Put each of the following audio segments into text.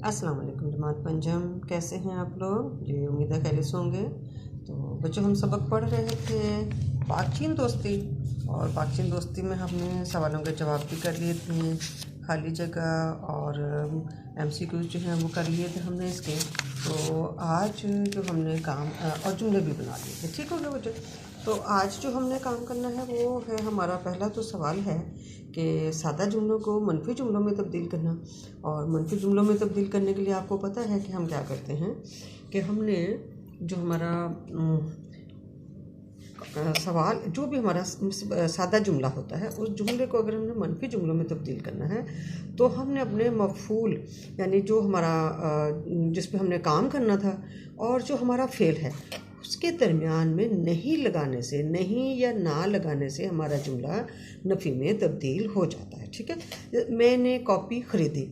अस्सलाम वालेकुम जमात पंजम, कैसे हैं आप लोग? जी उम्मीद है खैरियत से होंगे। तो बच्चों, हम सबक पढ़ रहे थे पाकचीन दोस्ती, और पाकचीन दोस्ती में हमने सवालों के जवाब भी कर लिए थे, खाली जगह और MCQs जो हैं वो कर लिए थे हमने इसके। तो आज जो हमने काम और जुमले भी बना लिए थे। ठीक हो गया बच्चों? तो आज जो हमने काम करना है वो है, हमारा पहला तो सवाल है कि सादा जुमलों को मनफी जुमलों में तब्दील करना। और मनफी जुमलों में तब्दील करने के लिए आपको पता है कि हम क्या करते हैं कि हमने जो हमारा सवाल, जो भी हमारा सादा जुमला होता है, उस जुमले को अगर हमने मनफी जुमलों में तब्दील करना है तो हमने अपने मफ़ूल, यानी जो हमारा जिस पे हमने काम करना था और जो हमारा फ़ेल है, उसके दरमियान में नहीं लगाने से, नहीं या ना लगाने से हमारा जुमला नफ़ी में तब्दील हो जाता है। ठीक है? मैंने कॉपी ख़रीदी,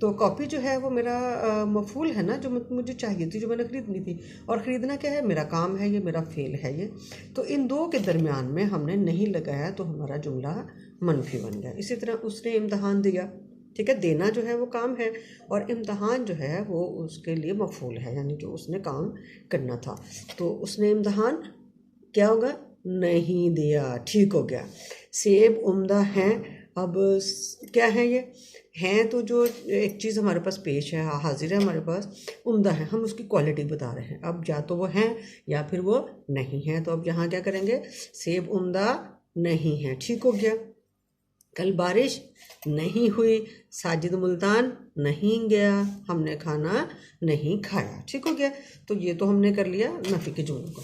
तो कॉपी जो है वो मेरा मफ़ूल है ना, जो मुझे चाहिए थी, जो मैंने ख़रीदनी थी। और ख़रीदना क्या है? मेरा काम है, ये मेरा फ़ेल है ये। तो इन दो के दरमियान में हमने नहीं लगाया तो हमारा जुमला मनफी बन गया। इसी तरह उसने इम्तहान दिया। ठीक है? देना जो है वो काम है और इम्तहान जो है वो उसके लिए मफ़ूल है, यानी जो उसने काम करना था। तो उसने इम्तहान क्या होगा? नहीं दिया। ठीक हो गया। सेब उम्दा हैं। अब क्या है ये? हैं तो जो एक चीज़ हमारे पास पेश है, हाजिर है हमारे पास, उम्दा है, हम उसकी क्वालिटी बता रहे हैं। अब या तो वो हैं या फिर वो नहीं हैं। तो अब यहाँ क्या करेंगे? सेब उम्दा नहीं है। ठीक हो गया। कल बारिश नहीं हुई, साजिद मुल्तान नहीं गया, हमने खाना नहीं खाया। ठीक हो गया। तो ये तो हमने कर लिया नफ़ी के जुमलों को।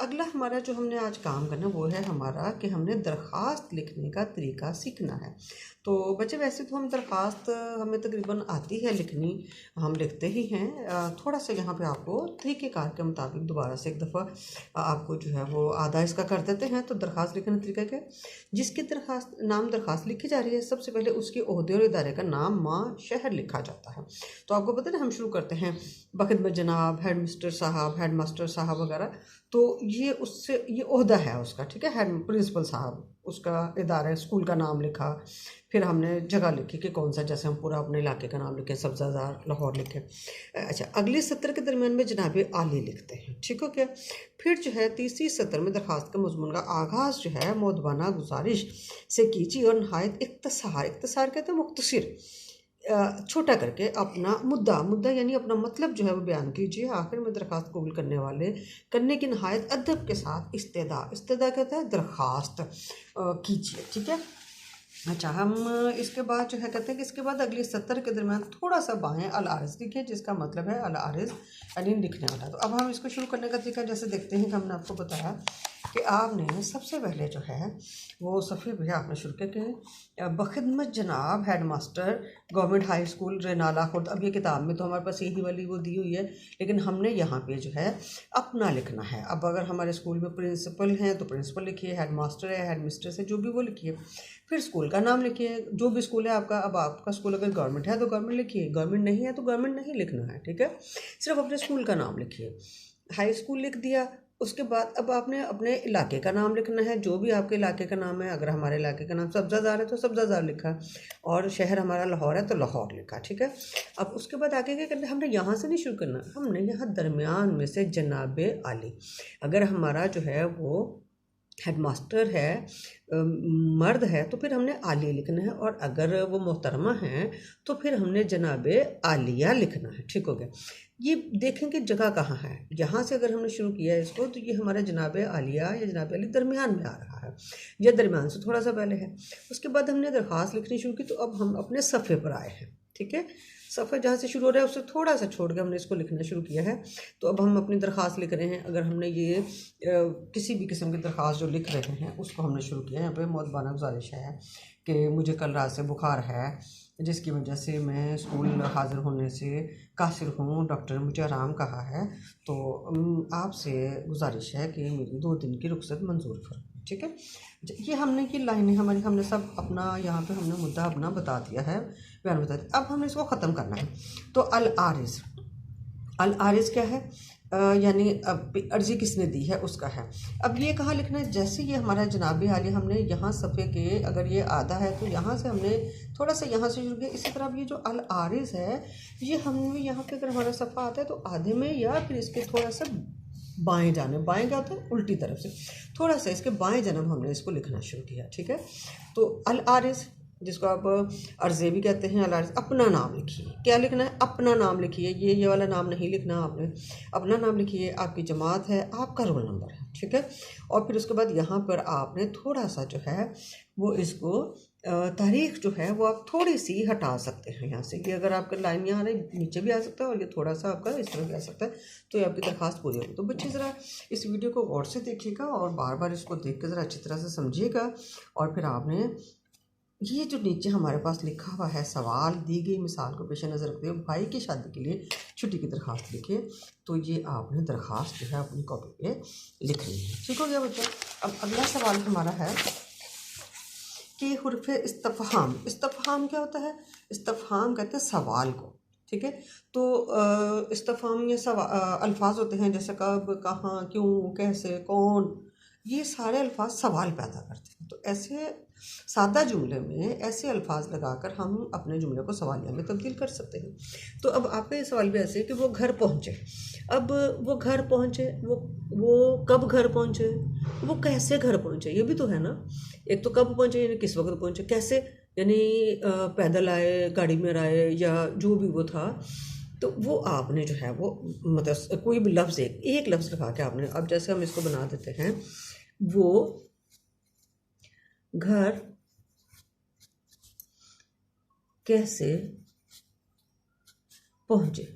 अगला हमारा जो हमने आज काम करना वो है हमारा कि हमने दरख्वास्त लिखने का तरीका सीखना है। तो बच्चे, वैसे तो हम दरख्वास्त हमें तकरीबन आती है लिखनी, हम लिखते ही हैं। थोड़ा सा यहाँ पे आपको तरीक़ेकार के मुताबिक दोबारा से एक दफ़ा आपको जो है वो आधा इसका कर देते हैं। तो दरख्वास्त लिखने का तरीका क्या? जिसकी दरख्वास्त लिखी जा रही है, सबसे पहले उसके ओहदे और इदारे का नाम, माह, शहर लिखा जाता है। तो आपको पता है ना, हम शुरू करते हैं बख़िदमत जनाब, हेड मिस्टर साहब, हेड मास्टर साहब वगैरह। तो ये उससे, ये ओहदा है उसका। ठीक है? हेड प्रिंसिपल साहब, उसका इदारा, स्कूल का नाम लिखा। फिर हमने जगह लिखी कि कौन सा, जैसे हम पूरा अपने इलाके का नाम लिखें, सब्ज़ाज़ार, लाहौर लिखें। अच्छा, अगली सत्र के दरमियान में जनाब आली लिखते हैं। ठीक हो गया। फिर जो है तीसरी सत्र में दरख्वास्त के मज़मून का आगाज़ जो है मौदबाना गुजारिश से कीजिए और नहायत इख्तसार कहते हैं मुख्तसर, छोटा करके अपना मुद्दा यानी अपना मतलब जो है वो बयान कीजिए। आखिर में दरख्वास्त कबूल करने की नहायत अदब के साथ इस्तेदा कहता है दरख्वास्त कीजिए। ठीक है? अच्छा, हम इसके बाद जो है कहते हैं कि इसके बाद अगले सत्र के दरमियान थोड़ा सा बाएं अल आरिज़ लिखिए, जिसका मतलब है अल आरिज़ यानी लिखने वाला। तो अब हम इसको शुरू करने का तरीका जैसे देखते हैं कि हमने आपको बताया कि आपने सबसे पहले जो है वो सफ़े पे आपने शुरू किया कि बख़िदमत जनाब head master government high school Renala Khurd. अब ये किताब में तो हमारे पास यही वाली वो दी हुई है, लेकिन हमने यहाँ पे जो है अपना लिखना है। अब अगर हमारे स्कूल में प्रिंसिपल हैं तो प्रिंसिपल लिखिए, हेड मास्टर है, हेड मिस्ट्रेस है, जो भी वो लिखिए। फिर स्कूल का नाम लिखिए, जो भी स्कूल है आपका। अब आपका स्कूल अगर गवर्नमेंट है तो गवर्नमेंट लिखिए, गवर्नमेंट नहीं है तो गवर्नमेंट नहीं लिखना है। ठीक है? सिर्फ अपने स्कूल का नाम लिखिए। हाई स्कूल लिख दिया। उसके बाद अब आपने अपने इलाके का नाम लिखना है, जो भी आपके इलाके का नाम है। अगर हमारे इलाके का नाम सब्ज़ाज़ार है तो सब्ज़ाज़ार लिखा, और शहर हमारा लाहौर है तो लाहौर लिखा। ठीक है? अब उसके बाद आगे क्या करना है? हमने यहाँ से नहीं शुरू करना, हमने यहाँ दरमियान में से जनाब आली। अगर हमारा जो है वो हेड मास्टर है, मर्द है, तो फिर हमने आली लिखना है, और अगर वो मोहतरमा हैं तो फिर हमने जनाब आलिया लिखना है। ठीक हो गया। ये देखेंगे जगह कहाँ है। यहाँ से अगर हमने शुरू किया है इसको, तो ये हमारा जनाब आलिया या जनाब अली दरमियान में आ रहा है, या दरमियान से थोड़ा सा पहले है। उसके बाद हमने दरख्वास्त लिखनी शुरू की, तो अब हम अपने सफ़े पर आए हैं। ठीक है? सफ़र जहाँ से शुरू हो रहा है उससे थोड़ा सा छोड़ के हमने इसको लिखना शुरू किया है। तो अब हम अपनी दरख्वास्त लिख रहे हैं। अगर हमने ये किसी भी किस्म की दरख्वास्त जो लिख रहे हैं उसको हमने शुरू किया है। यहाँ पे मौदबाना गुजारिश है कि मुझे कल रात से बुखार है, जिसकी वजह से मैं स्कूल हाज़िर होने से कासिर हूँ, डॉक्टर ने मुझे आराम कहा है, तो आपसे गुजारिश है कि मेरी 2 दिन की रुख्सत मंजूर करें। ठीक है? ये हमने ये लाइनें हमारी, हमने सब अपना यहाँ पे हमने मुद्दा अपना बता दिया है, बयान बता दिया। अब हमने इसको ख़त्म करना है। तो अल आरिज़, अल आरिज क्या है? यानी अर्जी किसने दी है उसका है। अब ये कहाँ लिखना है? जैसे ये हमारा जनाबी हाली, हमने यहाँ सफ़े के अगर ये आधा है तो यहाँ से हमने थोड़ा सा यहाँ से शुरू किया। इसी तरह अब ये जो अल आरिज है, ये हमने यहाँ पे अगर हमारा सफ़ा आता है तो आधे में या फिर इसके थोड़ा सा बाएं जाने, बाएं क्या होता है? उल्टी तरफ से थोड़ा सा इसके बाएं जानब हमने इसको लिखना शुरू किया। ठीक है, तो अल आरिज जिसको आप अर्ज़े भी कहते हैं, अल आरिज, अपना नाम लिखिए। क्या लिखना है? अपना नाम लिखिए। ये वाला नाम नहीं लिखना आपने, अपना नाम लिखिए। आपकी जमात है, आपका रोल नंबर है। ठीक है, और फिर उसके बाद यहाँ पर आपने थोड़ा सा जो है वो इसको तारीख जो है वो आप थोड़ी सी हटा सकते हैं यहाँ से। ये अगर आपका लाइन यहाँ आ रही, नीचे भी आ सकता है और ये थोड़ा सा आपका इस तरह भी आ सकता है, तो ये आपकी दरख्वास्त पूरी होगी। तो बच्चे ज़रा इस वीडियो को गौर से देखिएगा और बार बार इसको देख के ज़रा अच्छी तरह से समझिएगा। और फिर आपने ये जो नीचे हमारे पास लिखा हुआ है सवाल, दी गई मिसाल को पेश नज़र रखते हुए भाई की शादी के लिए छुट्टी की दरख्वास्त लिखिए, तो ये आपने दरख्वास्त जो है अपनी कॉपी पे लिखनी है। ठीक हो गया बच्चा? अब अगला सवाल हमारा है कि हुर्फ़ इस्तफ़हाम। इस्तफ़हाम क्या होता है? इस्तफ़हाम कहते हैं सवाल को। ठीक है, तो इस्तफ़हाम ये अल्फाज होते हैं जैसे कब, कहाँ, क्यों, कैसे, कौन, ये सारे अल्फाज सवाल पैदा करते हैं। तो ऐसे सादा जुमले में ऐसे अल्फाज लगाकर हम अपने जुमले को सवालिया में तब्दील कर सकते हैं। तो अब आपका ये सवाल भी ऐसे है कि वो घर पहुँचे। अब वो घर पहुँचे, वो कब घर पहुँचे, वो कैसे घर पहुँचे, ये भी तो है ना। एक तो कब पहुँचे यानी किस वक्त पहुँचे, कैसे यानी पैदल आए, गाड़ी में आए, या जो भी वो था। तो वो आपने जो है वो मतलब कोई भी लफ्ज़, एक लफ्ज़ लगा के आपने, अब जैसे हम इसको बना देते हैं, वो घर कैसे पहुँचे।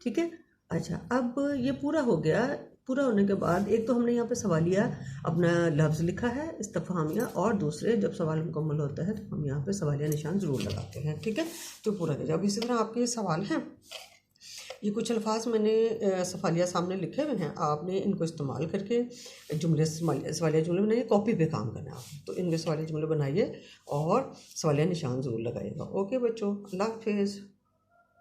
ठीक है, अच्छा अब ये पूरा हो गया। पूरा होने के बाद एक तो हमने यहाँ पे सवालिया अपना लफ्ज़ लिखा है इस्तफ़हामिया, और दूसरे जब सवाल मुकम्मल होता है तो हम यहाँ पे सवालिया निशान ज़रूर लगाते हैं। ठीक है, तो पूरा किया। अब इसी तरह आपके सवाल हैं, ये कुछ अल्फाज मैंने सवालिया सामने लिखे हुए हैं, आपने इनको इस्तेमाल करके जुमले सवालिया जुमले बनाइए। कॉपी पे काम करना है आप, तो इनके सवालिया जुमले बनाइए और सवालिया निशान ज़रूर लगाइएगा। ओके बच्चों, अल्लाह हाफिज़।